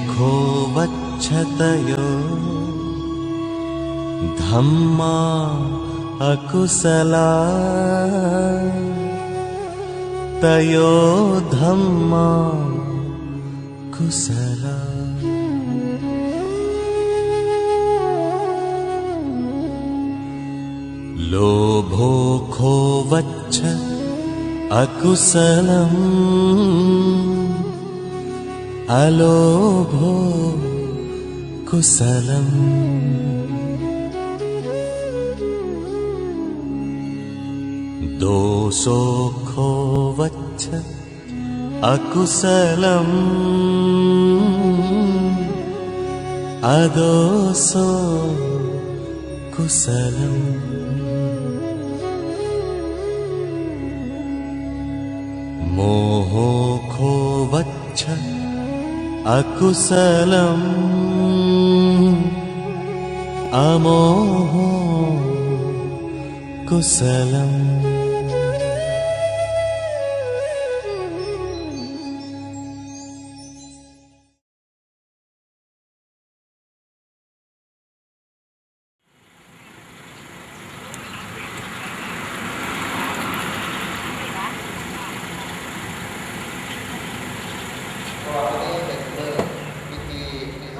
खो वच्छतयो धम्मा अकुशला तयो धम्मा कुशला। लोभो खो वच्छ अकुशलम् अलोभो कुशलम्। दोषो खो वच्छ अकुशलम् अदोषो कुशलम्। मोहो खो वच्छ अकुशलम् अमोहो कुशलम्।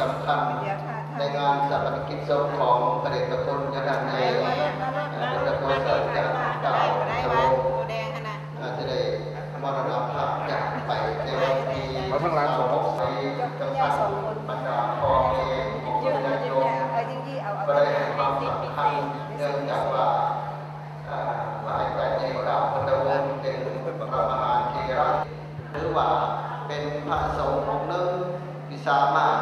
สำคัญในงานสถาปนกิจศพของพระเดชพระคุณยศในพระโคสาจารย์ดาวสโลจะได้มรณภาพจากไปในวันที่26ในจังหวัดบรรดาพ่อแม่ของญาติโยมก็ได้ให้ความสำคัญเนื่องจากว่าหลายประเทศดาวพุทธวงศ์เป็นพระมหาเถระหรือว่าเป็นพระสงฆ์องค์หนึ่งที่สามารถ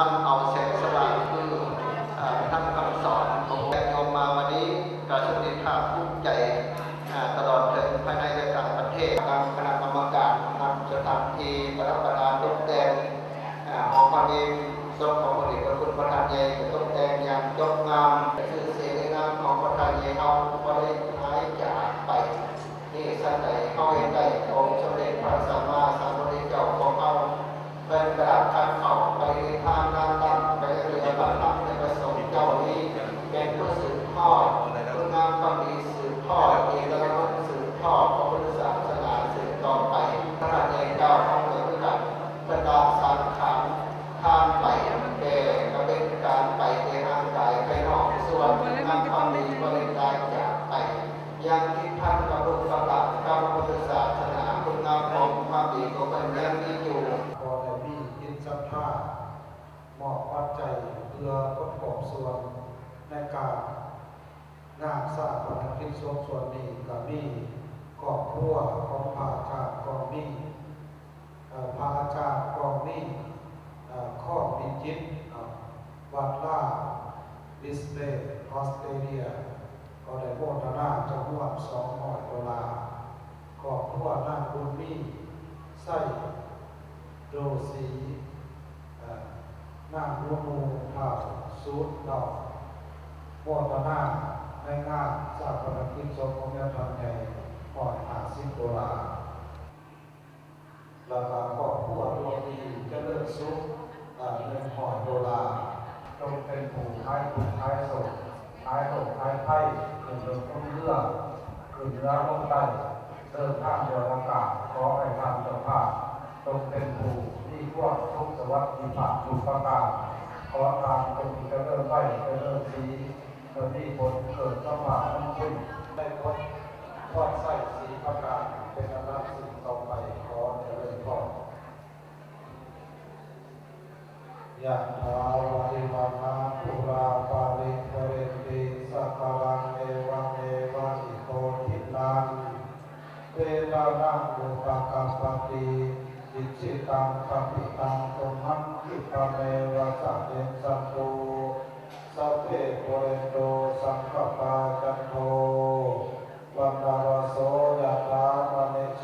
นำเอาแสงสว่างคือทั้งคำสอนของแม่โยมมาวันนี้การสุนิภาพภูมิใจตลอดถึงภายในและต่างประเทศทางคณะกรรมการนำสถานที่ประประดาตกแต่งของพระเองศพของพระเดชพระคุณประธานใหญ่ตกแต่งอย่างยอดงามชื่อเสียงในนามของประธานใหญ่เอาก็ได้หายจากไปนี่สันใดเข้าเห็นใดองค์สมเด็จพระสัมมาสัมพุทธเจ้าของเราเป็นกระดาษทางเขาไปทางด้านตั้งไปเรือบัลลังก์ในประสงค์เจ้านี้เป็นผู้สืบทอดคุณงามความดีสืบทอดเอกลักษณ์สืบทอดพระพุทธศาสนาสืบต่อไปพระราชเจ้าของเมืองกันประดาสังขารทางไปแก่ก็เป็นการไปในร่างกายไปนอกส่วนงามความดีก็เป็นการจากไปยังที่ท่านกระบุกระลับพระพุทธศาสนาคุณงามของความดีก็เป็นยังมีอยู่ศรัทธามอบปัจจัยเพื่อประกอบส่วนในการงานสร้างพระกิจส่วนนี้ก็มีครอบครัวของพระอาจารย์ก็มีพระอาจารย์ก็มีข้อมีจิตวัดล่าดิสเพลย์ออสเตรเลียก็ได้โมทนาจำนวน$200ครอบครัวนั่งบุญมีไส้โดสีน้ำรูมูข่าวสูตรดอกโมทนาในงานสร้างพระกิจศพของยาทานใหญ่$50แล้วก็ครอบครัวดวงดีเจริญสุข$100ต้องเป็นผู้ท้ายผู้ท้ายศพท้ายศพท้ายไพ่ขึ้นเรือต้นเรือขึ้นเรือลงใต้เดินทางโดยอากาศขอให้ทำเจ้าภาพต้องเป็นผู้ที่พวกทุกสวัสดิภาพทุกประการขอทางตรงนี้จะเริ่มไว้จะเริ่มสีเกิดที่ผลเกิดสภาพมันขึ้นได้ผลทอดไส้สีประการเป็นอันดับสิ่งต่อไปขอเจริญพรยะถาวะริวานาปุราปาริปเรนติสักการังเอวังเอวะอิโตทินังเตตานังอุปกัปปติอิจิตังปฏิตังตุมังคิปะเมวะสัพเพสัตโตสัพเพโพเรโตสังฆปาจันโทวันดารโสยะถามณิโช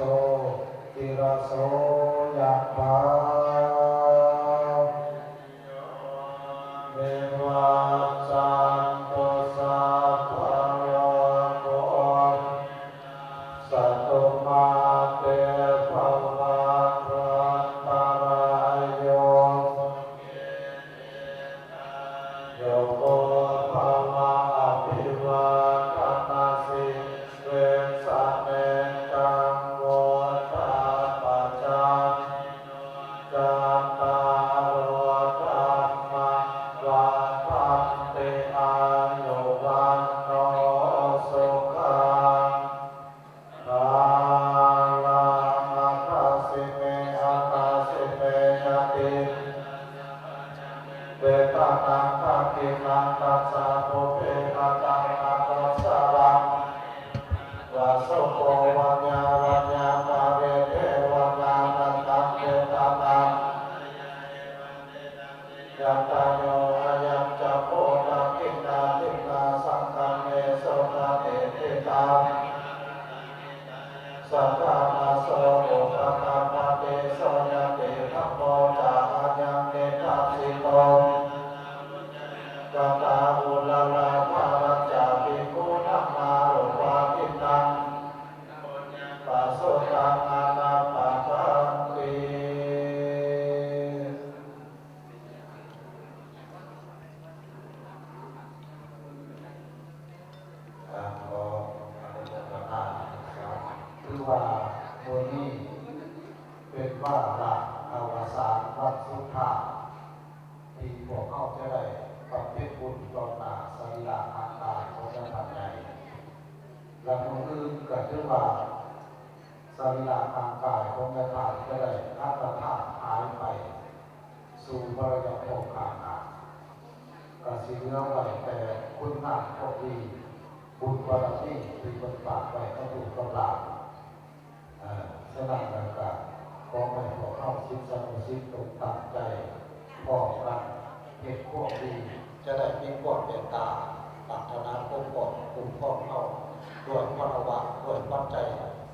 ติระโสยะถาเมวะจันโตสัพพะโลโกสัตตมาเตภวัตวันตรายโย เวตานังตากินังตัสสะโพเปนะตังอาตัสสะรังวาโสโกวัญญาวัญญาปาเรเทวัญญานันตังเตตานังยัตตาโยอายัจจโพนากินนาทินนาสังฆเมโสนาเตติตังสัทธานาโสโอปะกาปะเตโสยะเตธัมโมจาอายังเนตัสสิโตกตาอุลลาภารัจจาภิกขุธัมมาโรวาทินังปัสสุตังอานาปะทังติขออนุโมทนาครับคือว่าโมนี้เป็นว่าหลักอวสานวันสุดท้ายที่พวกเขาจะได้บำเพ็ญบุญต่อหน้าสรีระร่างกายของท่านใหญ่และคนอื่นก็ถือว่าสรีระร่างกายของท่านจะได้อัตถาหายไปสู่บริยภพข้างหน้าก็สิเหลือไว้แต่คุณงามความดีบุญบารมีที่บนฝากไว้ก็ถูกกำลังฉะนั้นแล้วก็ขอให้พวกเขาคิดสนุกคิดตกตั้งใจพอกันเหตุพวกดีจะได้มีความเมตตาปรารถนาคุ้มครองเขาด้วยพระวะด้วยปัจจัย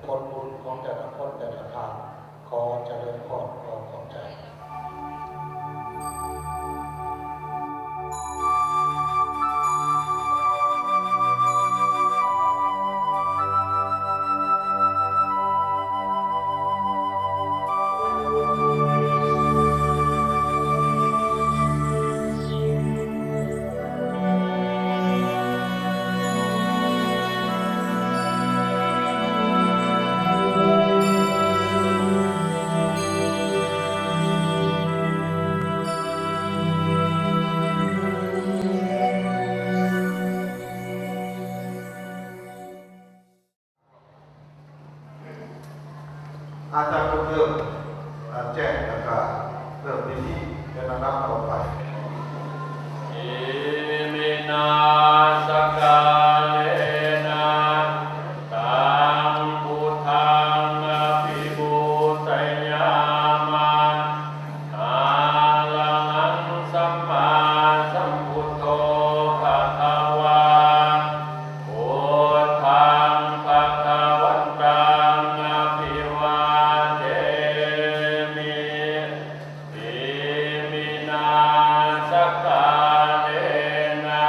ผลบุญของแต่ละคนแต่ละทางขอเจริญพรขอขอบใจ อาจารย์เริ่มแจ้งแล้วก็เริ่มพิธีเป็นระดับต่อไปอิมินาสกาเลนะตังพุทธังอภิปูตยามาอาลังสัมมาสัมพุทโธภะคะวาพุทธังภะคะวันตังอภิวาเทมิอิมินาสกาเลนะ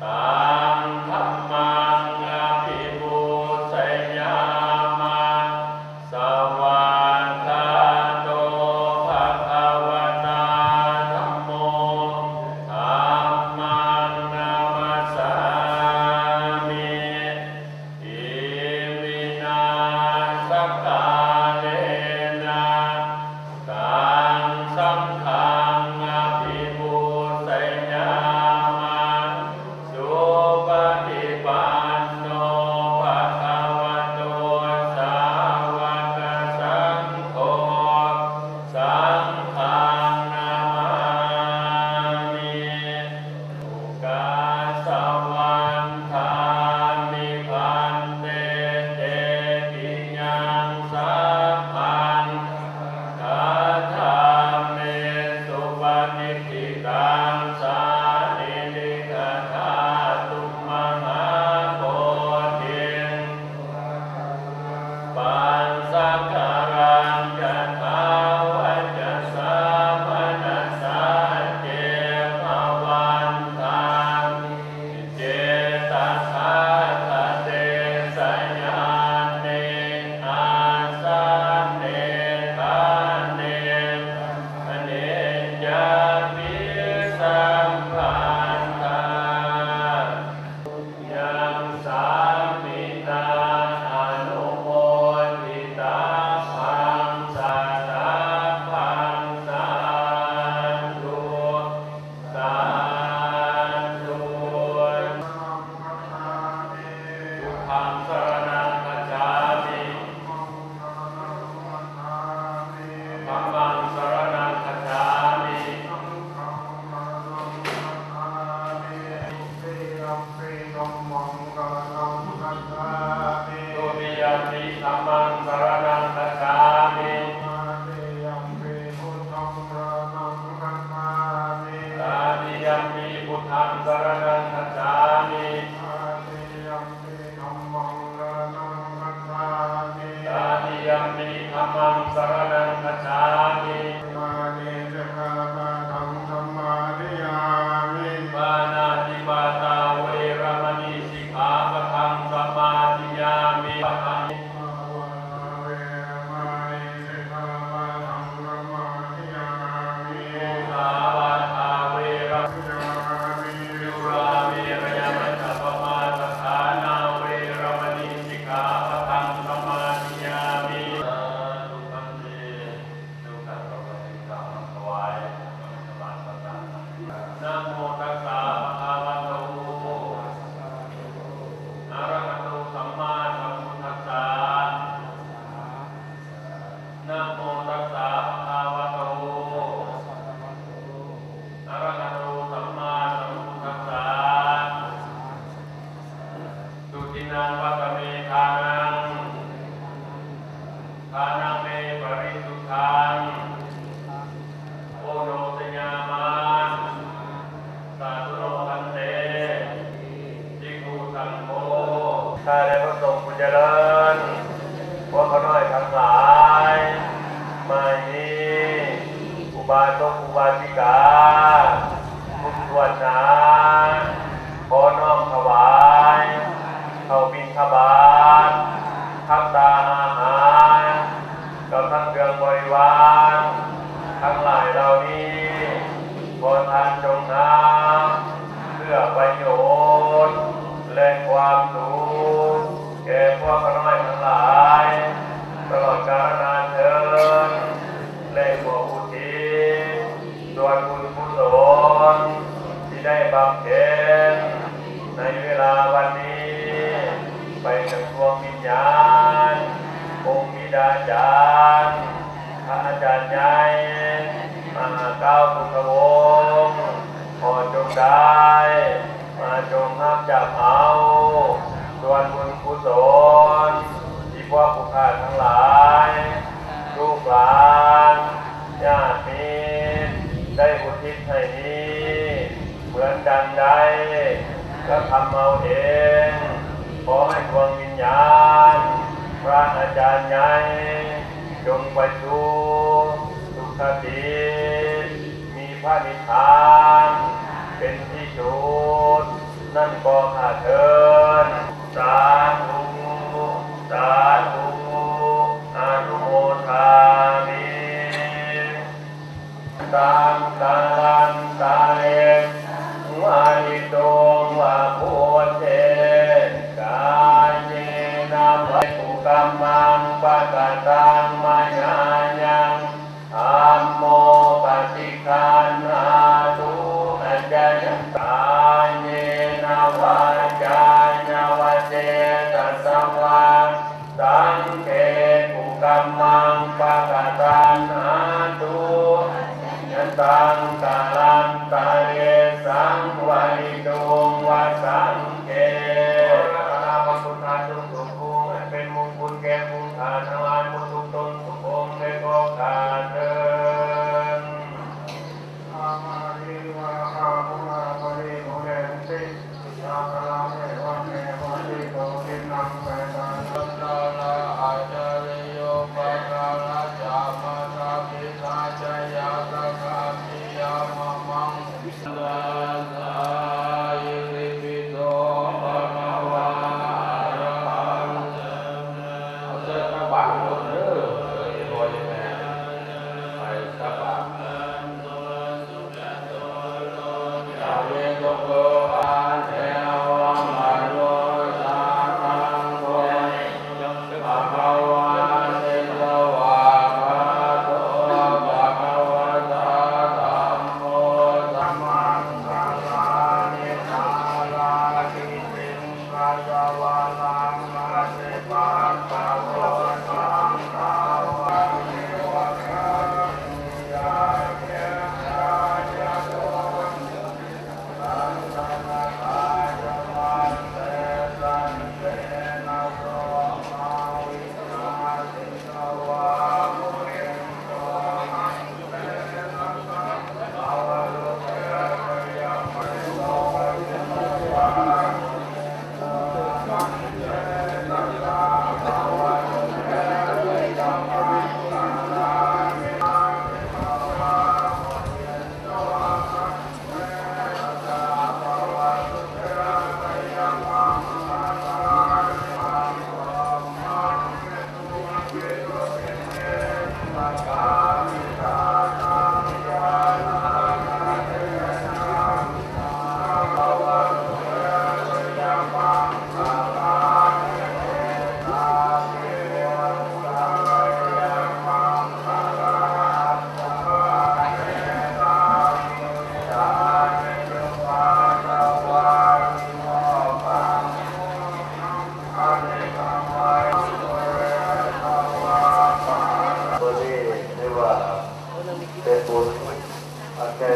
ตังธัมมังอภิปูชยามาสวากขาโตภะคะวะตาธัมโมธัมมังนามัสสามิอิมินาสกาเลนะตังสังฆังอภิปูชยามาสุปฏิปันโนภะคะวะโตสาวกสังโฆสังฆังนามามิสุกาสวันทามิพันเตเตปิยังสัพพังคาถาเมสุปฏิทิตังสานิลิกธาตุมหาโพธิปัญสการังจะทาวัจจะสามนัสสะเจภวันตังเจตสาคเตสยานเนอาสาเนทานเนอเนจามิสา สรณังคัจฉามิ อาติยัมปิธัมมังสรณังคัจฉามิ ตาติยัมปิธัมมังสรณังคัจฉามิ มานิสิกขาปะทังสมาธิยามิ ปานาติปาตาเวรมณีสิกขาปะทังสมาธิยามิปะทัง ภาวนาเวรมณีสิกขาปะทังสมาธิยามิ สาวาทาเวรม ยามิ สุราเมรยมัจจปมาสถานาเวรมณีสิกขาปะทังสมาธิยามิทุกขันติทุกขันตปฏิสังขวายสมาสัตตานะโมตัสสะภะคะวะโตอะระหะโตสัมมาสัมพุทธัสสะนะโมตัสสะภะคะวะโตอะระหะโตสัมมาสัมพุทธัสสะสุตินังวัตเมทานังทานังเมปริสุทธังโอโนสยามาสาธุโลกันเตจิกุสังโฆข้าได้พระสงฆ์ผู้เจริญพวกเขาน้อยทั้งหลายไม่มีอุบาสกอุบาสิกาทุกส่วนหนาขอน้อมถวายเข้าบิณฑบาตทักตาอาหารกับทั้งเครื่องบริวารทั้งหลายเหล่านี้ขอท่านจงนำเพื่อประโยชน์และความสุขแก่พวกน้อยทั้งหลายตลอดกาลนานเทินและขออุทิศส่วนบุญกุศลที่ได้บำเพ็ญในเวลาวันนี้ไปถึงดวงวิญญาณองค์บิดาจารย์พระอาจารย์ใหญ่มหาเก้าพุทธวงศ์ขอจงได้มาจงห้ามจับเอาส่วนบุญกุศลที่พวกผู้ข้าทั้งหลายลูกหลานญาติมิตรได้อุทิศให้นี้เหมือนดังใดก็ทำเอาเองขอให้ดวงวิญญาณพระอาจารย์ใหญ่จงไปสู่สุขติมีพระนิพพานเป็นที่สุดนั่นก็ข้าเถิดสาธุสาธุอนุโมทามิตังกัลลันตาเอกวาลิโตวะโพเทกายเยนะภัยตุกัมมังปะกะตังมายายังธัมโมปฏิคันหาตุอัจจยันตายเยนะวาจายะวะเจตัสสะวะสังเกตุกัมมังปะกะตังหาตุยันตังกาลันตาเยสังวาริโตวะสังเกพระพระพุทธาจงสมบูรณ์ให้เป็นมงคลแก่ผู้ทานทั้งหลายผู้ทุกตนทุกองค์ในโอกาสเดิน อามาริวะหาภุราภริโภเรนติยาคลาเมวะเมวะติโตทินังเปตานันตาลาอาจาริโยปะกาลาจามาตาปิตาจายาตะคามิยามะมังลาสายริปิโตภะคะวะอะระหังสัมมาสัมพุทธัสสะบาทหมดเด้อโดยแม่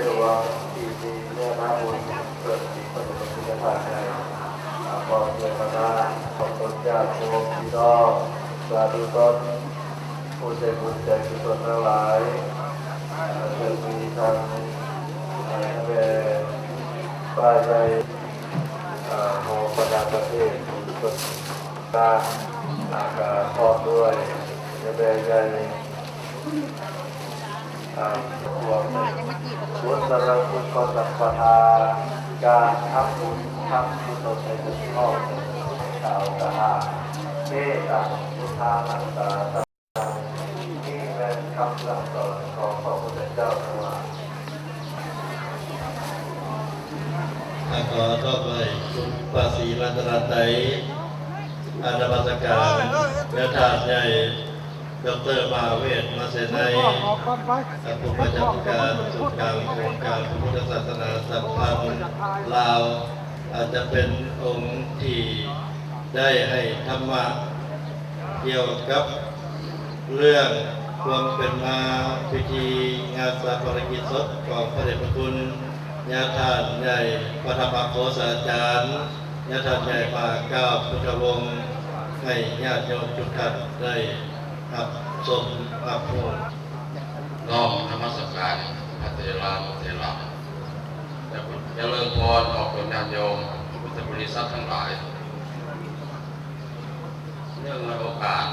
หลวงที่มีเนื้อนาบุญเกิดที่ประดุจคุณภาพในขอเจริญพระของตนญาติโยมพี่น้องสาธุชนผู้ใจบุญใจกุศลทั้งหลายจะมีทางแม่ป้ายใจโมปนาประเทศสุดตาพร้อมด้วยจะแบ่งใจรวมบุญสารคุณขอสัมปทาการทำบุญทำกุศลในทุกข้อชาวกะหาเทตังพุทธานังตาตังนี่เป็นคำสั่งสอนของพระพุทธเจ้าทั้งหลาย ขอต่อไปคุณภาษีรัตนไตรอาณาบัตการเนื้อถาดใหญ่ดร.มหาเวทมาเสนัยผู้ประจำการศูนย์กลางโครงการพระพุทธศาสนาสัมพันธ์ลาวอาจจะเป็นองค์ที่ได้ให้ธรรมะเกี่ยวกับเรื่องความเป็นมาพิธีงานสาปนกิจศพของพระเดชพระคุณญาติท่านใหญ่พระธรรมโฆษาจารย์ญาติท่านใหญ่ป่าเก้าพุทธวงศ์ให้ญาติโยมทุกท่านได้รับชมรับรู้ น้อมนมัสการพระเถระพระเถระแต่เจริญพรออกผลญาติโยมพุทธบริษัททั้งหลายเนื่องในโอกาส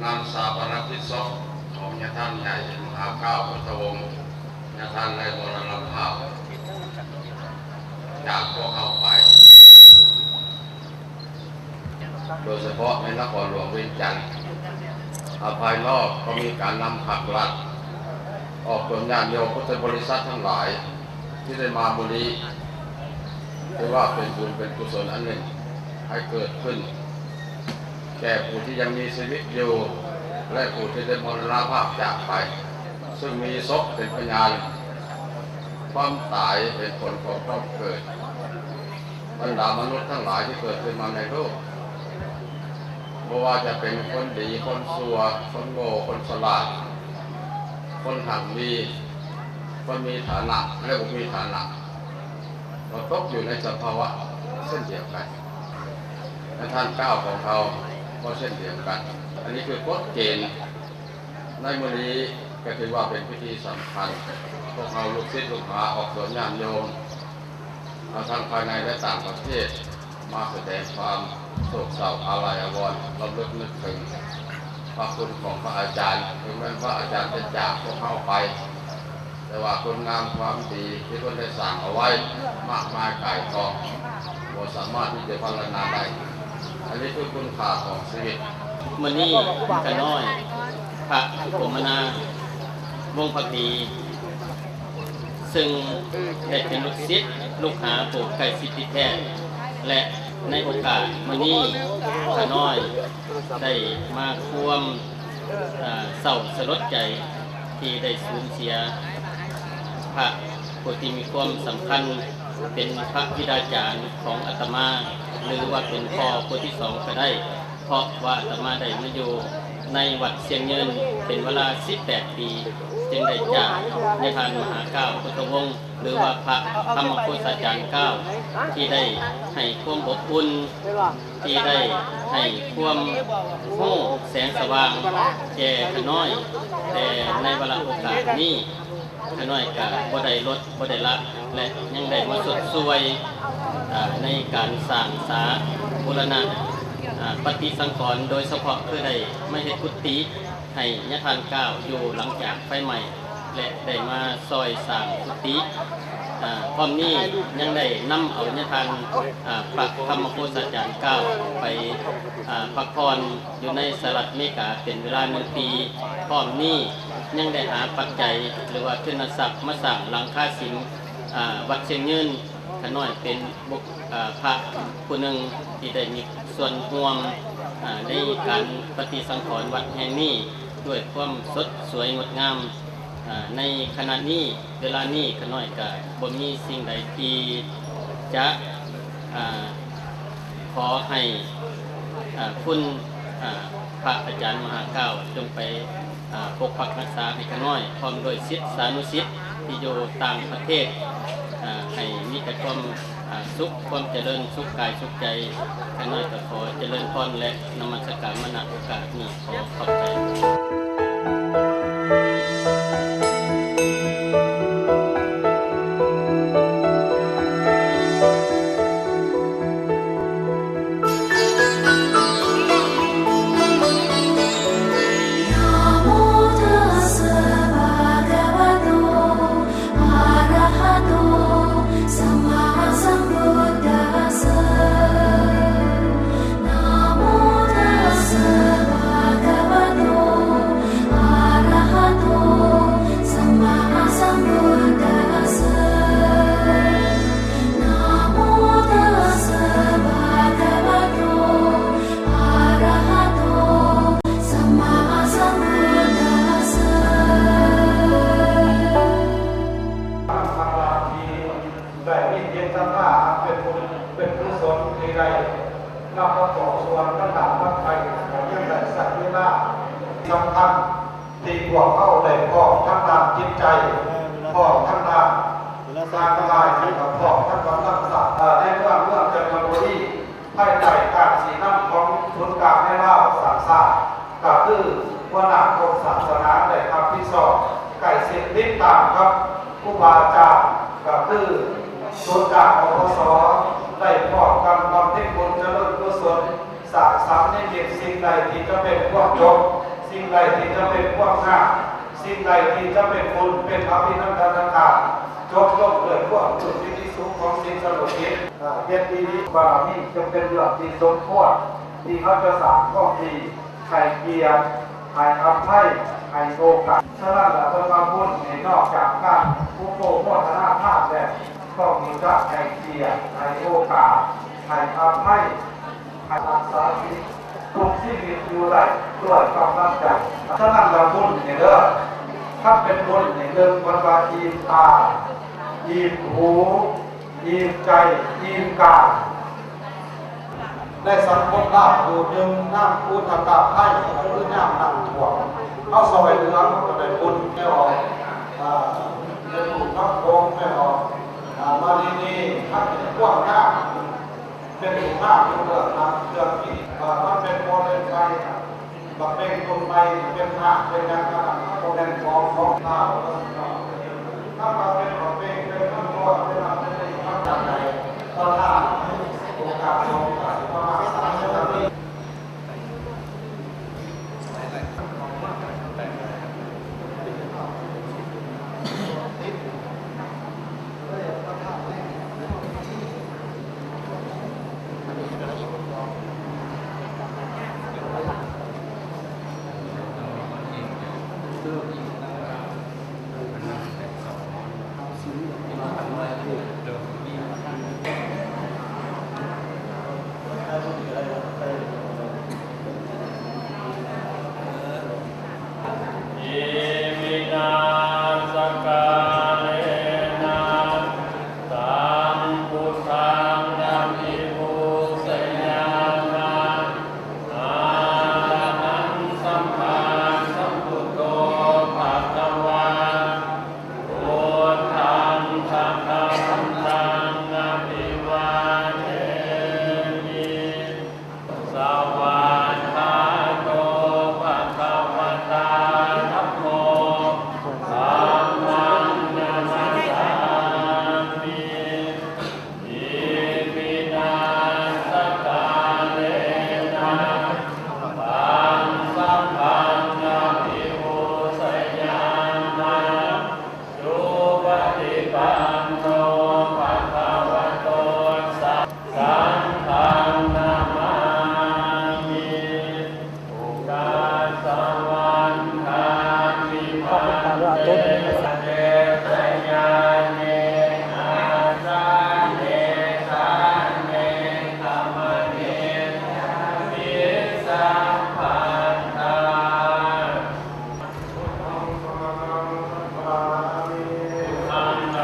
งานสาปนกิจศพของญาติท่านใหญ่มหาเก้าพุทธวงศ์ญาติท่านได้มรณภาพจากพวกเขาไปโดยเฉพาะในนครหลวงเวียงจันทร์ภายนอกก็มีการนำผักลัดออกผลญาติโยมพุทธบริษัททั้งหลายที่ได้มาบุรีถือว่าเป็นบุญเป็นกุศลอันหนึ่งให้เกิดขึ้นแก่ผู้ที่ยังมีชีวิตอยู่และผู้ที่ได้มรณภาพจากไปซึ่งมีศพเป็นพยานความตายเป็นผลของความเกิดบรรดามนุษย์ทั้งหลายที่เกิดขึ้นมาในโลกไม่ว่าจะเป็นคนดีคนชั่วคนโง่คนฉลาดคนหักมีคนมีฐานะและบุมีฐานะเราตกอยู่ในสภาวะเช่นเดียวกันและท่านก้าวของเขาก็เช่นเดียวกันอันนี้คือกฎเกณฑ์ในมื้อนี้ก็ถือว่าเป็นพิธีสำคัญพวกเราลูกศิษย์ลูกหาออกสวนญาติโยมทั้งภายในและต่างประเทศมาแสดงความโศกเศร้าอาลัยอาวรณ์รำลึกนึกถึงพระคุณของพระอาจารย์ถึงแม้พระอาจารย์จะจากพวกเขาไปแต่ว่าคุณงามความดีที่ท่านได้สั่งเอาไว้มากมายไก่กองบ่สามารถที่จะพรรณนาได้อันนี้คือคุณค่าของชีวิต มื้อนี้ก็น้อยพระพรหมนาวงศ์ภักดี ซึ่งได้เป็นลูกศิษย์ลูกหาปลูกไก่สิทธิแท้และในโอกาสมื้อนี้พระน้อยได้มาร่วมเศร้าสลดใจที่ได้สูญเสียพระผู้ที่มีความสำคัญเป็นพระบิดาจารย์ของอาตมาหรือว่าเป็นพ่อผู้ที่สองก็ได้เพราะว่าอาตมาได้มาอยู่ในวัดเสียงเงินเป็นเวลา18 ปีจึงได้จากในทานมหาเก้าพุทธวงศ์หรือว่าพระธรรมโฆษาจารย์เก้าที่ได้ให้ความอบอุ่นที่ได้ให้ความโง่แสงสว่างแก่ขน้อยแต่ในเวลาโอกาสนี้ขน้อยก็บ่ได้ลดบ่ได้ละและยังได้มาสดสวยในการสร้างสาบูรณะปฏิสังขรณ์โดยเฉพาะคือได้ไม่ให้กุฏิให้ญาติทานเก้าอยู่หลังจากไฟใหม่และได้มาซอยสร้างกุฏิพร้อมนี้ยังได้นำเอาญาติทานพระธรรมโฆษาจารย์เก้าไปพักผ่อนอยู่ในสหรัฐอเมริกาเป็นเวลา1 ปีพร้อมนี้ยังได้หาปัจจัยหรือว่าทุนทรัพย์มาสร้างหลังคาสิงวัดเชียงยืนขน้อยเป็นพระผู้หนึ่งที่ได้มีส่วนร่วมในการปฏิสังขรณ์วัดแห่งนี้ด้วยความสดสวยงดงามในขณะนี้เวลานี้ขน้อยก็บ่มีสิ่งใดที่จะขอให้คุณพระอาจารย์มหาเก้าจงไปปกปักรักษาให้ขน้อยพร้อมโดยศิษย์สานุศิษย์ ที่อยู่ต่างประเทศให้มีแต่ความสุขความเจริญสุขกายสุขใจข้าน้อยก็ขอเจริญพรและนมัสการมณโอกาสนี้ขอขอบใจ เป็นกุศลที่ใดเราประกอบส่วนระดับวัดไทยของยังแต่สักเวลาสำคัญที่พวกเข้าได้พอกทั้งด้านจิตใจพอกทั้งด้านทางกายที่กับพอกทั้งกำลังศรัทธาในเรื่องจันทบุรีภายใต้การสีน้ำของทุนกลางในเล่าสามศาสตร์ก็คือวนาคมศาสนาได้ทำที่สอบไก่สิทธิ์นิตามครับผู้บาอาจารย์ก็คือส่วนกลางของพศได้พอกกำบำเพ็ญบุญเจริญกุศลสร้างสรรค์ในเด็กสิ่งใดที่จะเป็นพวกยกสิ่งใดที่จะเป็นพวกง่าสิ่งใดที่จะเป็นบุญเป็นอภินันทนาการจบลงเลยพวกจุดที่สูงของสิ่งสนุกนี้เย็นดีนี้บารมีจะเป็นเรื่องที่สมควรที่เขาจะสร้างข้อดีให้เกียรติให้อภัยให้โอกาสฉะนั้นเราต้องมาพูดในนอกจากการผู้โกงวัฒนธรรมแล้วก็มีการให้เกียรติให้โอกาสให้อภัยให้รักษาชีวิตทุกชีวิตอยู่ได้ด้วยความตั้งใจฉะนั้นเราพูดในเรื่องถ้าเป็นบุญในเรื่องวันวาอิ่มตาอิ่มหูอิ่มใจอิ่มกายได้สังคมลาภอยู่ดึงน้ำพุทธกาให้หรือน้ำถ่วงเอาซอยเหลืองก็ได้บุญไม่ออกจะถูกทับโกงไม่ออกมาดีๆถ้าเป็นพวกน้ำเป็นถูกน้ำเป็นเรื่องน้ำเรื่องนี้มันเป็นโมเดลไทยบักเบ่งตรงไปเป็นน้ำเป็นน้ำโมเดลของน้ำถ้าเราเป็นบักเบ่งเป็นน้ำตัวเป็นน้ำเป็นน้ำจากไหนก็ถ้าโอกาสลงกับประมาณ30 นาที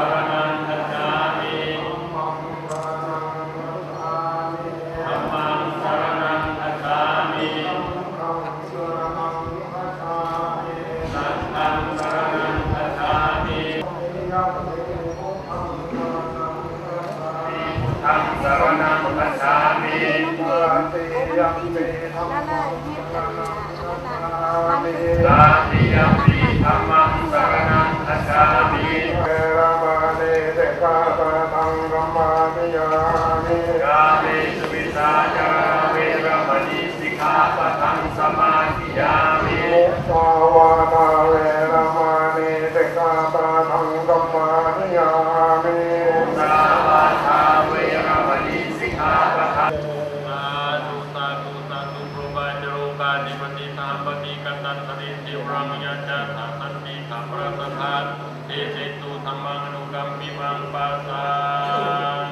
Amen. ธังสรณังคัจฉามิ ติยัมปิธัมมังสรณังคัจฉามิ ตาติยัมปิธัมมังสรณังคัจฉามิ เวรมณีสิกขาปะทังกัมมามิยามิ กาเมสุมิสาจาราเวรมณีสิกขาปะทังสมาธิยามิ มุสาวาทาเวรมณีสิกขาปะทังกัมมามิยามิ สาวาทาเวรมณีสิกขาปะทังสาธุสาธุสาธุโปรบาจโรกาธิปติธรรมปฏิกันตันสริติวรังยัจจาสันติขัมปรัสทานเตเจตุธรรมังอนุกัมมิมังปัสสัง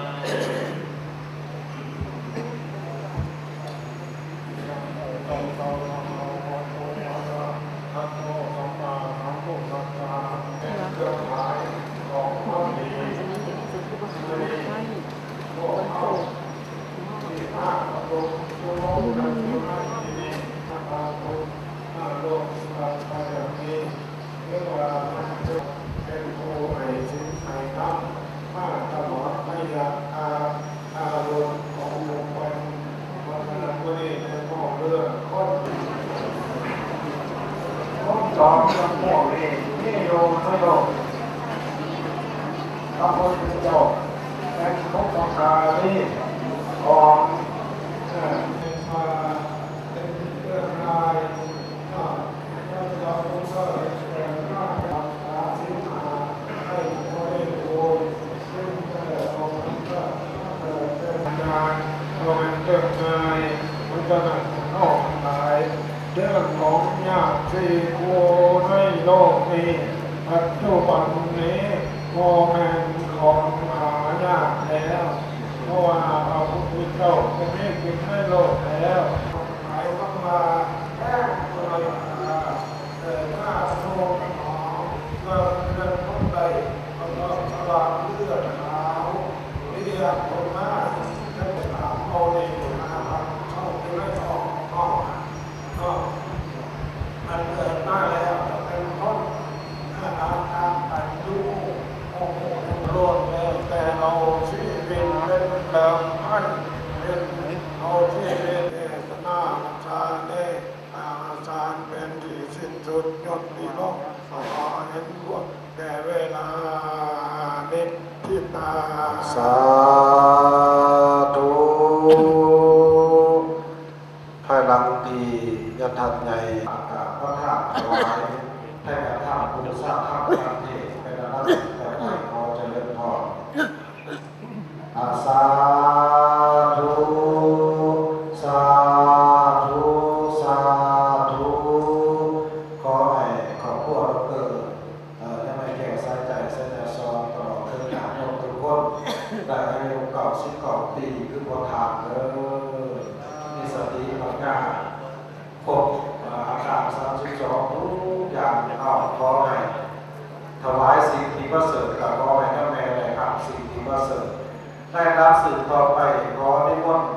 เป็นผู้ให้สิ่งให้ทำมาตลอดไม่อยากอารมณ์ของลงไปวันนั้นวันนี้เป็นพ่อเรื่องคนสองลำพวกนี้ที่โยมให้โยมพระพุทธเจ้าเป็นผู้ประกาศนี้ของเป็นมาเป็นเรื่องรายเราก็เป็นราชาสิงหาให้บริบูรณ์ซึ่งจะองค์ก็เป็นงานเราเป็นเรื่องงานมันจะนั่งนอกหลายเรื่องของญาติสี่คู่ในโลกนี้ปัจจุบันนี้โมเมนของหายากแล้วเพราะว่าพระพุทธเจ้าจะไม่กินให้โลกแล้วหมายความว่าแค่ตัวหน้าโลกของเกิดเรื่องต้นใดก็สลายเลือดขาวเรียกคนหน้าจะถามเอาในนะครับเข้าไปไม่ออกก็มันเกิดมาแล้วเป็นต้นหน้าตาการแต่งรูปโอ้โหโลดแล้วแต่เราชีวิตเป็นเดิมพันเป็นเอาที่เป็นเทศนาชาเนอาจารย์เป็นที่สิ้นสุดยศที่ลงขอเห็นรวมแก่เวลานิพพิตาสาธุภายหลังดียทัดใหญ่อากาศพระธาตุถวายให้พระธาตุพุทธศาสนาประเทศเป็นระดับแต่ไม่พอเจริญพรอาสาธุสาธุสาธุขอให้ขอบคุณดรได้ไม่แก่สายใจเส้นซองตลอดเถิดหนาโยมทุกคนได้อายุ99 ปีคือพอทางมีสติปัญญาครบอาการ32ทุกอย่างเอาขอให้ถวายสิ่งที่ประเสริฐกับขอให้ท่านแม่ได้ครับสิ่งที่ประเสริฐได้รับสืบต่อไปขอนิมนต์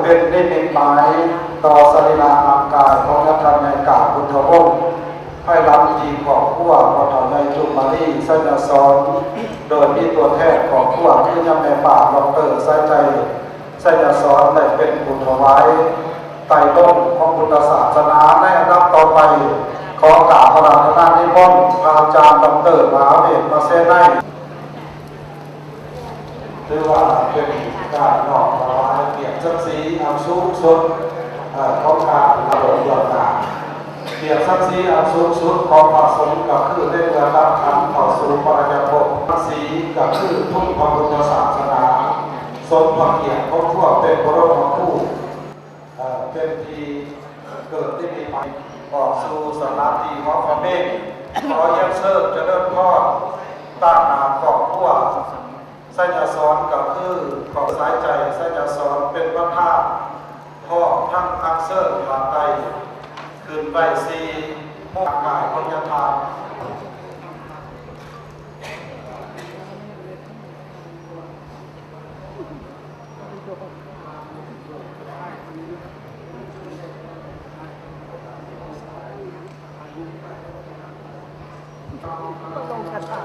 เป็นนิมิตหมายต่อสรีระร่างกายของนักธรรมในกาบพุทธวงศ์ให้รับทีของผู้ว่าพอถอนในจุมารีไซยสอนโดยมีตัวแทนของผู้ว่าคือยำแม่ป่าดร.ไซใจไซยสอนได้เป็นบุญถวายไต่ต้นของพุทธศาสนาในอันดับต่อไปขอกราบพระราชทานนิมนต์อาจารย์ดร.มหาเวทมาเซนไนหรือว่าเป็นการนอกถวายเกียรติศักดิ์ศรีอันสูงสุดของการระบบยอดนาเกียรติศักดิ์ศรีอันสูงสุดของพระสงฆ์ก็คือได้เงินรับขันต่อสู่ปริญญาภพศักดิ์ศรีก็คือทุ่งพระพุทธศาสนาสมพระเกียรติของพวกเป็นบรมครูเป็นที่เกิดที่มีไปออกสู่สถานที่ของพระเมฆขอเยี่ยมเชิญเจริญพรตั้งนาครอบครัวไสยสอนก็คือของสายใจไสยสอนเป็นพระธาตุพ่อทั้งอักเสบหลาไตขึ้นใบซีมุ่งกายพญาธาตุลงคาถา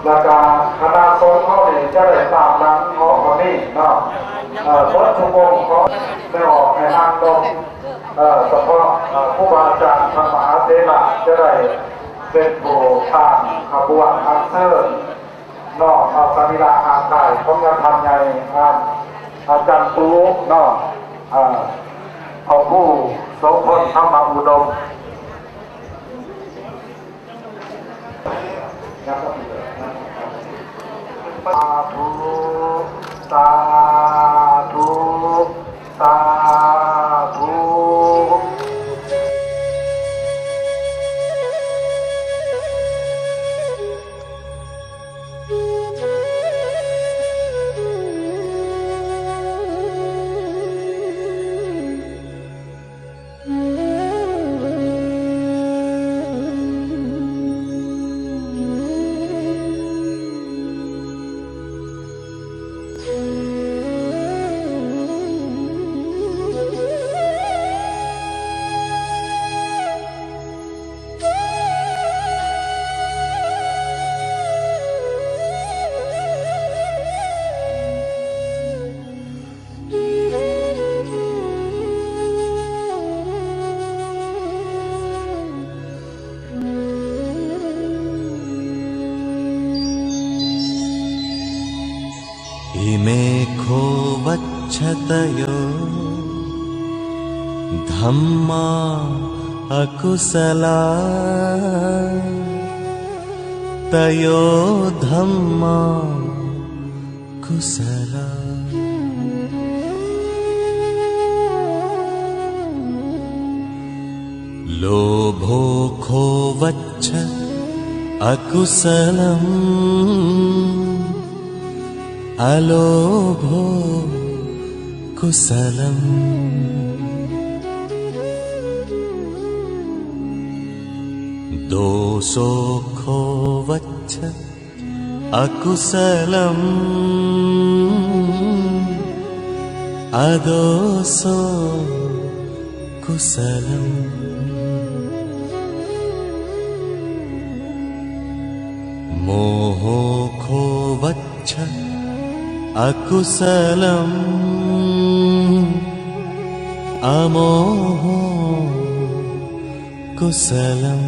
และการคณะสงฆ์เขาเนี่ยจะได้ตามหลังของคนนี้เนาะรถชุมนุมเขาได้ออกในทางตรงเฉพาะผู้บาอาจารย์พระมหาเถระจะได้เป็นผู้ทางขบวนอันเชิญนอกเอาสรีระร่างกายของยาธรรมใหญ่อาจารย์ตูเนาะเอาผู้สมพลธรรมอุดมสาธุสาธุสาธุ इमे को वच्छतयो धम्मा अकुशला ตโยธัมมากุศลาโลภโควัชชะอกุศลัมอโลภกุศลัมโดโสโควัชชะอกุศลัมอโดโสกุศลัมโมโหโควัชชะอกุศลัมอโมโหกุศลัม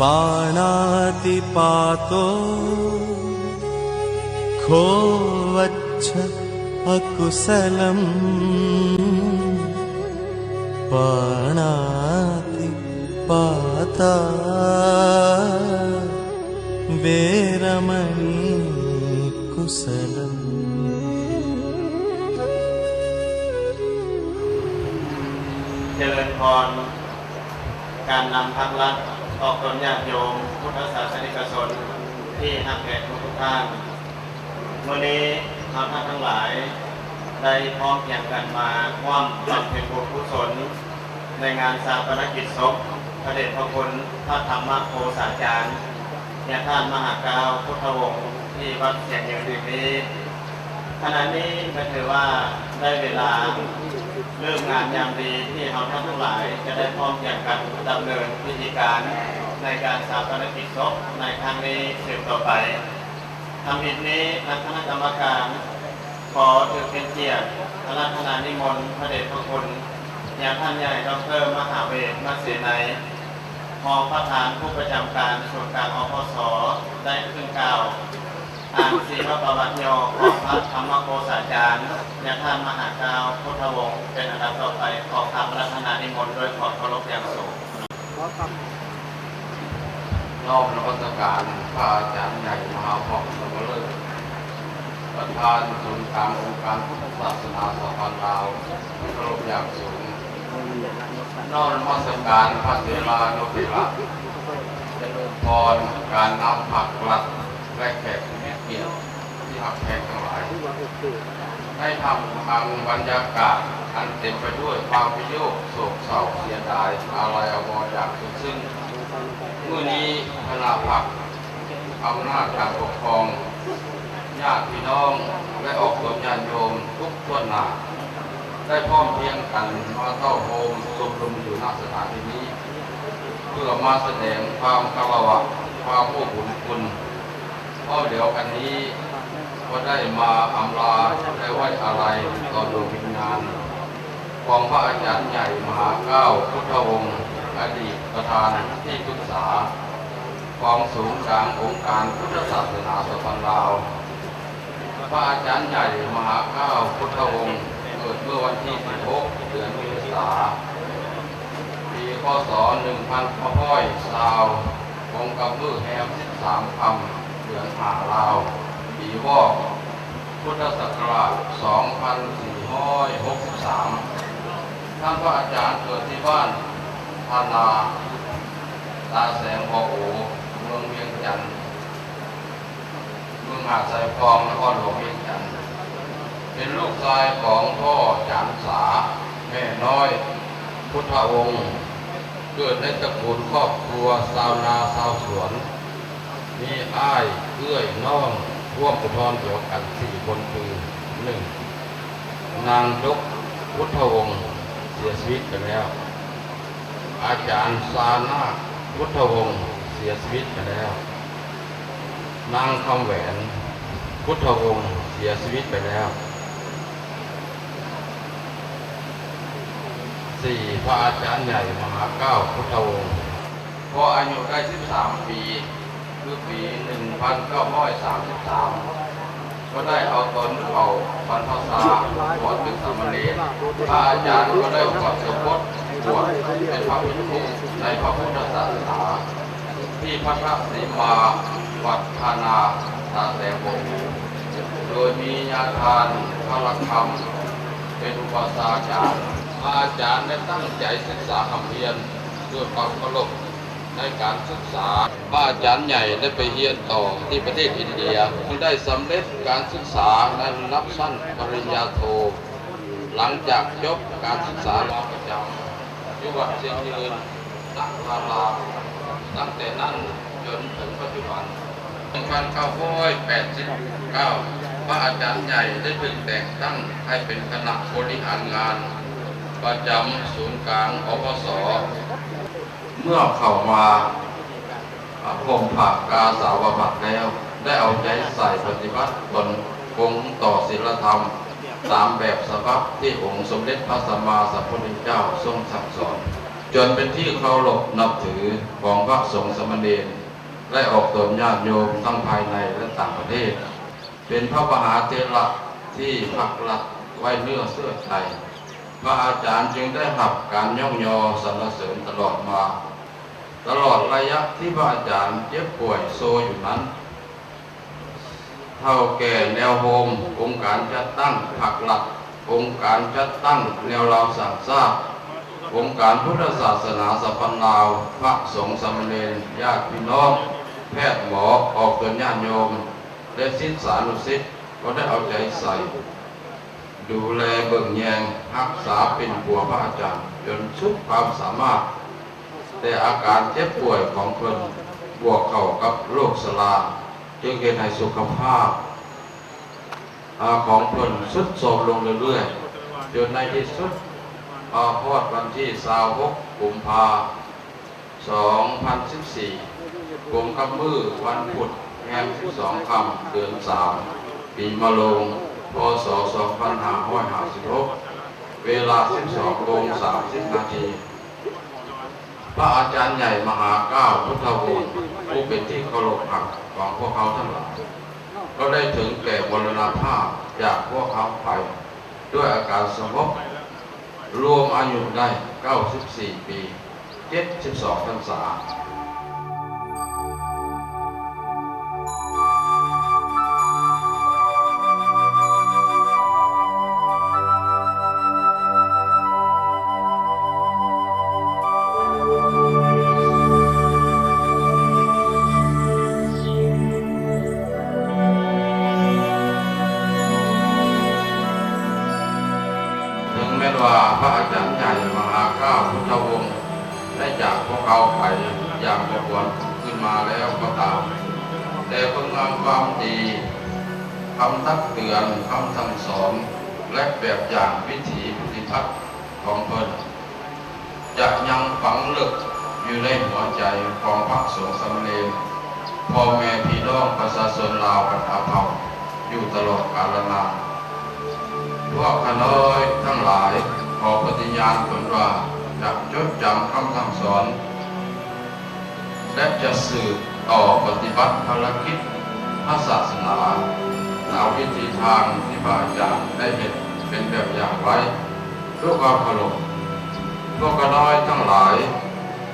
ปานาติปาโตโควัชชะอกุศลัมปานาติปาตาเวรมณีกุศลัมเจริญพรการนำพักรัฐออกตนญาติโยมพุทธศาสนิกชนที่นักแขกทุกท่านเมื่อนี้ท่านทั้งหลายได้พร้อมเพรียงกันมาร่วมบำเพ็ญบุญกุศลในงานชาปนกิจศพพระเดชพระคุณพระธรรมโคสาจารย์ญาติท่านมหากาวพุทธวงศ์ที่วัดเสียงยืนดีนี้ขณะนี้ก็ถือว่าได้เวลาเริ่มงานยามดีที่เราท่านทั้งหลายจะได้พร้อมเพรียงกันดำเนินพิธีการในการชาปนกิจศพในครั้งนี้สืบต่อไปทำผิดนี้ทางคณะกรรมการขอถือเป็นเกียรติอาราธนานิมนต์พระเดชพระคุณญาท่านใหญ่ดร.มหาเวทมาเสนัยรองประธานผู้ประจำการส่วนกลางอพส.ได้ขึ้นกล่าวอ่านศีลประวัติย่อของพระธรรมโคสาจารย์ญาท่านมหากาวพุทธวงศ์เป็นอันดับต่อไปขอคำอาราธนานิมนต์โดยขอเคารพอย่างสูงรอบนมัสการพระอาจารย์ใหญ่มหาภคสมฤกษ์ประธานศูนย์กลางองค์การพุทธศาสนาสปปลาวเคารพอย่างสูงนอกนมัสการพระเถรานุเถระเจริญพรการนำผักหลักและแขกผู้มีเกียรติที่หักแขกทั้งหลายได้ทำทางบรรยากาศอันเต็มไปด้วยความพิโยคโศกเศร้าเสียดายอาลัยอาวรณ์อย่างสุดซึ้งเมื่อนี้คณะผักอำนาจการปกครองญาติพี่น้องและออกตนญาติโยมทุกทั่วหน้าได้พร้อมเพรียงกันมาเต้าโฮมสุรุมอยู่ณสถานที่นี้เพื่อมาแสดงความกระวะความโอ้บุญคุณเพราะเดี๋ยวกันนี้ก็ได้มาอำลาและไว้อาลัยต่อดวงวิญญาณของพระอาจารย์ใหญ่มหาเก้าพุทธวงศ์อดีตประธานที่ปรึกษากองศูนย์กลางองค์การพุทธศาสนาสปปลาวพระอาจารย์ใหญ่มหาเก้าพุทธวงศ์เกิดเมื่อวันที่ 16 เดือนเมษายน ปีพ.ศ. 1920ตรงกับมื้อแฮม13 ค่ำเดือน5ลาวปีวอกพุทธศักราช 2463 ท่านพระอาจารย์เกิดที่บ้านธานาตาแสงพอโอเมืองเวียงจันทร์เมืองหาดทรายทองนครหลวงเวียงจันทร์เป็นลูกชายของพ่อจันสาแม่น้อยพุทธวงศ์เกิดในตระกูลครอบครัวชาวนาชาวสวนมีอ้ายเอื้อยน้องร่วมอุทธรณ์เดียวกัน4 คนคือ 1. นางดกพุทธวงศ์เสียชีวิตไปแล้วอาจารย์สานาพุทธวงศ์เสียชีวิตไปแล้วนางคำแหวนพุทธวงศ์เสียชีวิตไปแล้ว 4. พระอาจารย์ใหญ่มหาเก้าพุทธวงศ์พออายุได้13 ปีคือปี 1933 ก็ได้เอาตนเข้าบรรพชาบวชเป็นสามเณรพระอาจารย์ก็ได้บวชสมบท บวชเป็นพระภิกษุในพระพุทธศาสนาที่พระธสีมาวัดพานาตาแสงวงศ์โดยมีญาทานพระคำเป็นอุปชาจารย์อาจารย์ได้ตั้งใจศึกษาคำเรียนด้วยความเคารพในการศึกษาพระอาจารย์ใหญ่ได้ไปเรียนต่อที่ประเทศอินเดียได้สำเร็จการศึกษาในระดับชั้นปริญญาโทหลังจากจบการศึกษาลาประจำอยู่วัดเชียงยืนตั้งพารามตั้งแต่นั้นจนถึงปัจจุบัน1989พระอาจารย์ใหญ่ได้ถึงแต่งตั้งให้เป็นคณะบริหารงานประจำศูนย์กลางอปส.เมื่อเข้ามาพมภาคกาสาวบัตรแล้วได้เอาใจใส่ปฏิบัติตนคงต่อศีลธรรมตามแบบฉบับที่องค์สมเด็จพระสัมมาสัมพุทธเจ้าทรงสั่งสอนจนเป็นที่เคารพนับถือของพระสงฆ์สามเณรและออกตนญาติโยมทั้งภายในและต่างประเทศเป็นพระมหาเถระที่ภักหลักไว้เนื้อเสื้อใจพระอาจารย์จึงได้รับการย่องยอสรรเสริญตลอดมาตลอดระยะที่พระอาจารย์เจ็บป่วยโซอยู่นั้นเท่าแก่แนวโฮมองค์การจัดตั้งภักหลักองค์การจัดตั้งแนวราวสั่งสร้างองค์การพุทธศาสนาสัพพลาวพระสงฆ์สามเณรญาติพี่น้องแพทย์หมอออกตนญาติโยมและศิษยานุศิษย์ก็ได้เอาใจใส่ดูแลเบิ่งแยงรักษาเป็นผัวพระอาจารย์จนสุดความสามารถแต่อาการเจ็บป่วยของเพิ่นบวกเข้ากับโรคชราจึงเกิดให้สุขภาพของเพิ่นทรุดโทรมลงเรื่อยๆจนในที่สุดพอดวันที่26กุมภาพันธ์2014กรมกับมือวันพุธแห่ง12ค่ำเดือน3ปีมะโรงพ.ศ. 2556เวลา 12:30 นาทีพระอาจารย์ใหญ่มหาเก้าพุทธวงศ์ผู้เป็นที่เคารพรักของพวกเขาทั้งหลายก็ได้ถึงแก่มรณภาพจากพวกเขาไปด้วยอาการสงบรวมอายุได้94 ปี72 พรรษาพระอาจารย์ใหญ่มหาเก้าพุทธวงศ์ได้จากพวกเขาไปอย่างประกวดขึ้นมาแล้วก็ตามแต่คุณงามความดีคำตักเตือนคำสั่งสอนและแบบอย่างวิถีปฏิบัติของเพิ่นจะยังฝังลึกอยู่ในหัวใจของพระสงฆ์สามเณรพ่อแม่พี่น้องประชาชนลาวประชาเผ่าอยู่ตลอดกาลนานพวกข้าน้อยทั้งหลายขอปฏิญาณตนว่าจะจดจำคำสั่งสอนและจะสืบต่อปฏิบัติภารกิจพระศาสนาตามวิธีทางที่พระอาจารย์ได้เห็นเป็นแบบอย่างไว้ด้วยความเคารพพวกข้าน้อยทั้งหลาย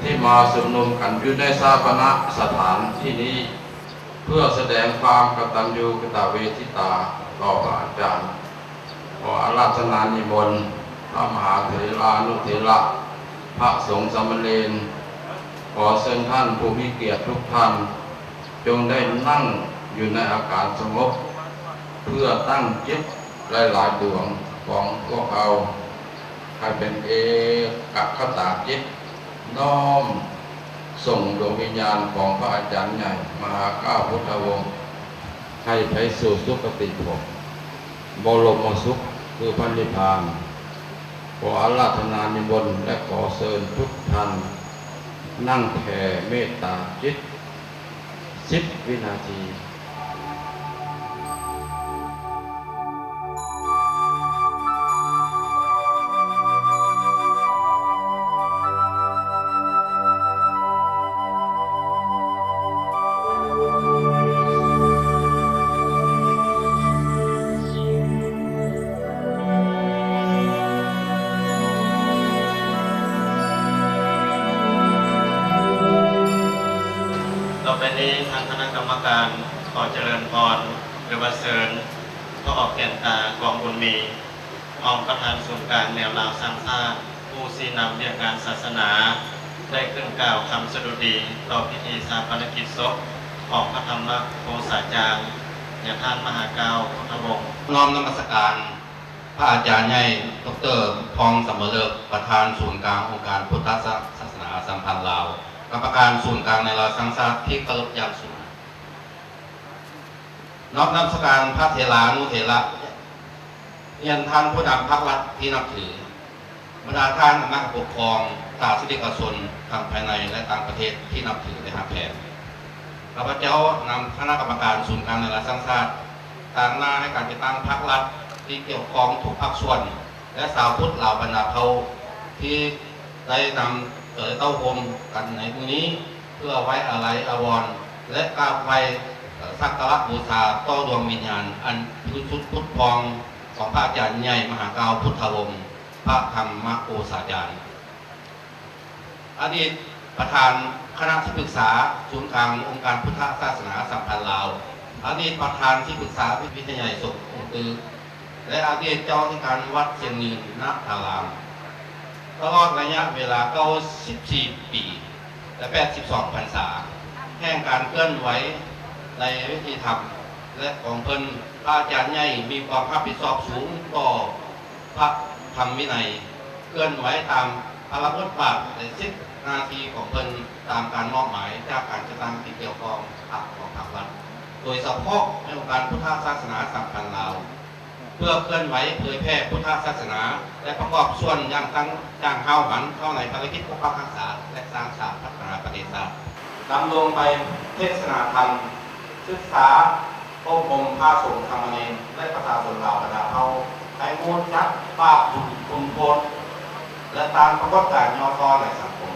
ที่มาชุมนุมกันอยู่ในสาปนสถานที่นี้เพื่อแสดงความกตัญญูกตเวทิตาต่อพระอาจารย์ขออาราธนานิมนต์พระมหาเถรานุเถระพระสงฆ์สามเณรขอเชิญท่านผู้มีเกียรติทุกท่านจงได้นั่งอยู่ในอาการสงบเพื่อตั้งจิตหลายๆดวงของพวกเราให้เป็นเอกคตาจิตน้อมส่งดวงวิญญาณของพระอาจารย์ใหญ่มหาเก้าพุทธวงศ์ให้ไปสู่สุคติภพบรมสุขคือพระนิพพานขออาราธนานิมนต์และขอเชิญทุกท่านนั่งแผ่เมตตาจิต10 วินาที การขอเจริญพรหรือว่าเสริญพระออกแก่นตากองบุญมีรองประธานส่วนกลางแนวราวสร้างชาติผู้ชี้นำเรื่องการศาสนาได้ขึ้นกล่าวคำสดุดีต่อพิธีชาปนกิจศพของพระธรรมโคสาจารย์ญาท่านมหาเกาวพุทธวงศ์น้อมนมัสการพระอาจารย์ใหญ่ดร.พองสมฤกษ์ประธานศูนย์กลางองค์การพุทธศาสนาสัมพันธ์ลาวกรรมการศูนย์กลางในลาวสังสารที่เคารพอย่างสูงน้อมนมัสการพระเถรานุเถระเรียนท่านผู้นำพรรครัฐที่นับถือบรรดาท่านนักปกครองศาสนิกชนทั้งภายในและต่างประเทศที่นับถือและหักแผ่ข้าพเจ้านำคณะกรรมการศูนย์กลางในลาวสังสารต่างหน้าให้การติดตั้งพรรครัฐที่เกี่ยวข้องทุกภาคส่วนและสาวพุทธเหล่าบรรดาเผ่าที่ได้นำเต้าโฮมกันในวันนี้เพื่อไว้อาลัยอาวรณ์และกราบไหว้สักการะบูชาต่อดวงวิญญาณอันบริสุทธิ์พุทธพองของพระอาจารย์ใหญ่มหาเกาวพุทธวงศ์พระธรรมโอษาจารย์อดีตประธานคณะที่ปรึกษาศูนย์กลางองค์การพุทธศาสนาสัมพันธ์ลาวอดีตประธานที่ปรึกษาวิทยาศกองค์ตือและอดีตเจ้าที่การวัดเชียงยืนณทารามตลอดระยะเวลา94 ปีและ82 พรรษาแห่งการเคลื่อนไหวในวิธีธรรมและของเพิ่นพระอาจารย์ใหญ่มีความรับผิดชอบสูงต่อพระธรรมวินัยเคลื่อนไหวตามพระบทบาทและสิทธิหน้าที่ของเพิ่นตามการมอบหมายจากการจัดตั้งที่เกี่ยวข้องของภาครัฐโดยเฉพาะในองค์การพุทธศาสนาสัมพันธ์ลาวเพื่อเคลื่อนไหวเผยแพร่พุทธศาสนาและประกอบส่วนอย่างตั้งจ้างเข้าหันเข้าในภารกิจปกปักรักษาและสร้างชาติพัฒนาประเทศชาติดำรงไปเทศนาธรรมศึกษาอบรมพระสงฆ์ธรรมเนรและประชาชนเหล่าบรรดาเผ่าไทยมูลจักบาปบุญคุณโพธิและตามปรากฏการณ์ย่อท้อในสังคม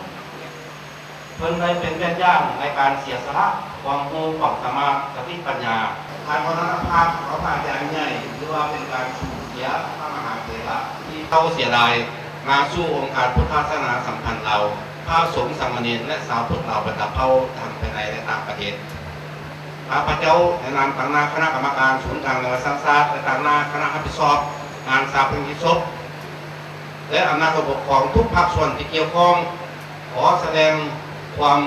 เพิ่นได้เป็นแบบอย่างในการเสียสละความรู้ความสามารถสติปัญญาทางวัฒนธรรมของพระอาจารย์ใหญ่หรือว่าเป็นการสูญเสียพระมหาเถระที่เข้าเสียดายมาสู่องค์การพุทธศาสนาสัมพันธ์เราพระสงฆ์สามเณรและสาวพุทธเราบรรดาเผ่าทางภายในและต่างประเทศข้าพเจ้าในนามต่างหน้าคณะกรรมการศูนย์กลางในวัดสังสารและต่างหน้าคณะรับผิดชอบงานชาปนกิจศพและอำนาจปกครองทุกภาคส่วนที่เกี่ยวข้องขอแสดงความ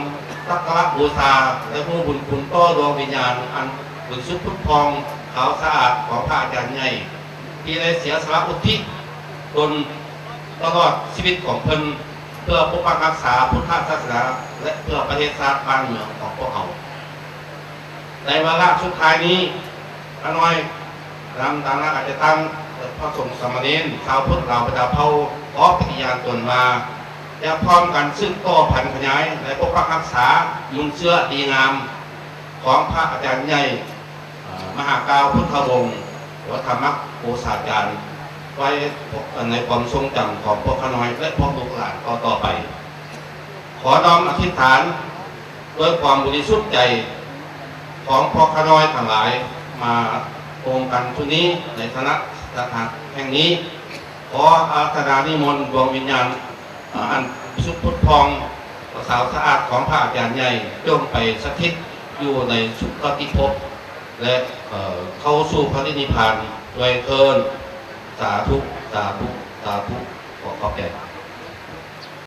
สักการะบูชาและผู้บุญคุณต่อดวงวิญญาณอันบริสุทธิ์พุทธพองขาวสะอาดของพระอาจารย์ใหญ่ที่ได้เสียสละอุทิศตนตลอดชีวิตของเพิ่นเพื่อปกปักรักษาพุทธศาสนาและเพื่อประเทศชาติบ้านเมืองของพวกเขาในวาระสุดท้ายนี้พระน้อยนำต่างหน้าอาจจะตั้งพระสงฆ์สามเณรชาวพุทธเหล่าบรรดาเผ่าขอปฏิญาณตนมาจะพร้อมกันซึ่งต่อพันขยายและปกปักรักษามุนเชื้อดีงามของพระอาจารย์ใหญ่มหาเกาวพุทธวงศ์วัฒธรรมโอษาจารย์ไว้ในความทรงจำของพวกข้าน้อยและพวกลูกหลานต่อไปขอน้อมอธิษฐานด้วยความบริสุทธิ์ใจของพวกข้าน้อยทั้งหลายมาองค์กันทุนี้ในฐานะสถานแห่งนี้ขออาราธนานิมนต์ดวงวิญญาณอันสุขพุทธพองสาวสะอาดของพระอาจารย์ใหญ่จงไปสถิตอยู่ในสุคติภพและเข้าสู่พระนิพพานด้วยเทินสาธุสาธุสาธุขอขอบคุณ